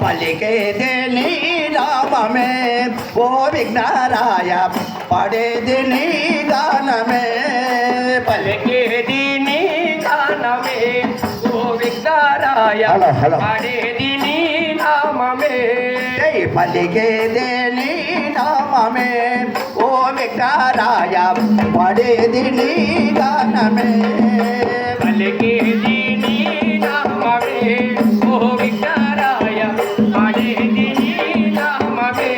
పలికేది నీ నామమే ఓ విఘ్నరాయ పడేది నీ గానమే పలికేది నీ గానమే ఓ విఘ్నరాయ పడేది నీ నామమే పలికేది నీ నామమే ఓ విఘ్నరాయ పడేది నీ గానమే పలికేది నీ నామమే ఓ విఘ్నరాయ పడేది నీ నామమే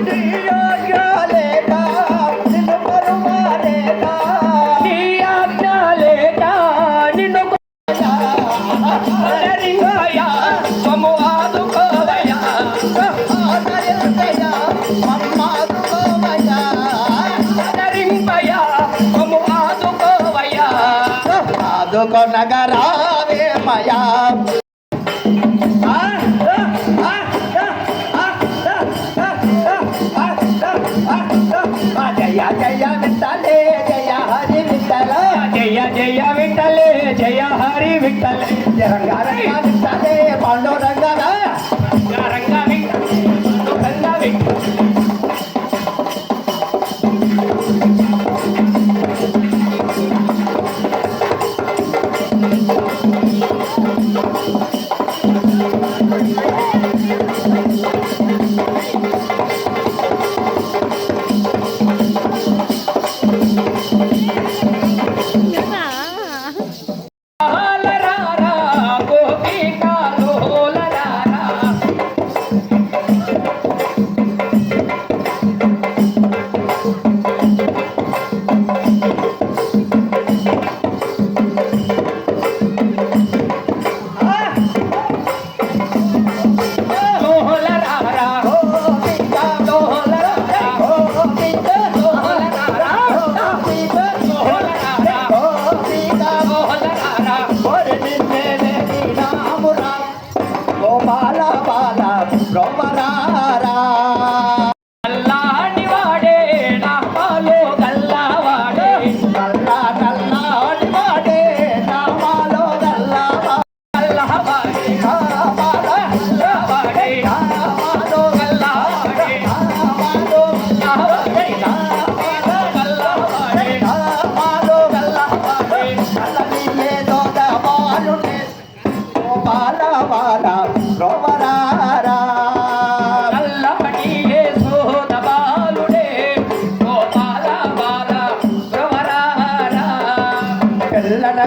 నీ ఆజ్ఞ లేక నిన్ను పరువాలేక నీ ఆజ్ఞ లేక నిన్ను ఆదరింపయా మమ్ము ఆదుకోవయా ఆదరింపయా మమ్మాదుకోవయా ఆదరింపయా మమ్ము ఆదుకోవయా ఆదుకొనగరావేమయా జయ జయ విఠలే జయ హరి విఠల జయ జయ విఠలే జయ హరి విఠలే రంగా రంగా విఠలే పాండురంగన రంగా విఠలే రంగా విఠలే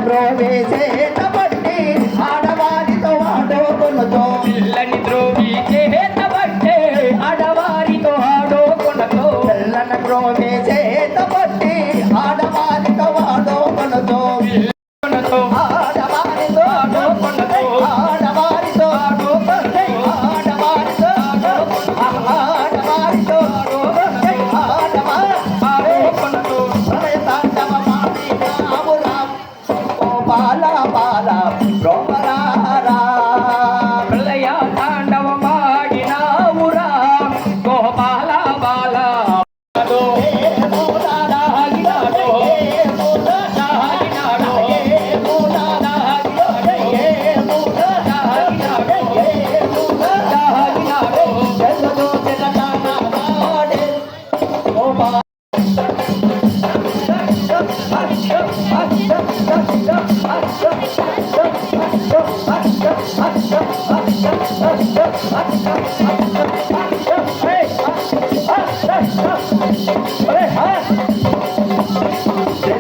ద్రోవేసే తబట్టి ఆడవారితో ఆడోకొనతో పిల్లని ద్రోవిసే తబట్టే ఆడవారితో ఆడోకొనతో పిల్లన ద్రోవేసే తబట్టి ఆడవారితో ఆడోకొనతో కొనతో ఆడవారితో ఆడోకొనతో ఆడవారితో ఆడోకొనతో ఆడవారితో ఆడవారితో ఆడోకొనతో ప్రళయతాండవ మాడినామురా బాల బాల బ్రహ్మరారా ప్రళయ తాండవ మాడినావురా గోపాల బాల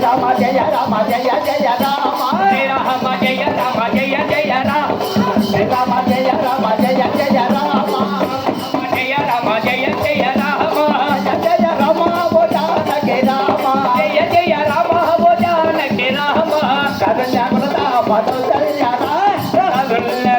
రామ జయ రామ జయ జయ రామ రామ జయ రామ జయ జయ రామ రామ జయ రామ జయ జయ రామ జయ రామ జయ జయ రామ జయ రామ బోజానకి రామ జయ జయ రామ ఓ జానకి రామ కరుణ్యామృత మధుచర్య కరుణ్య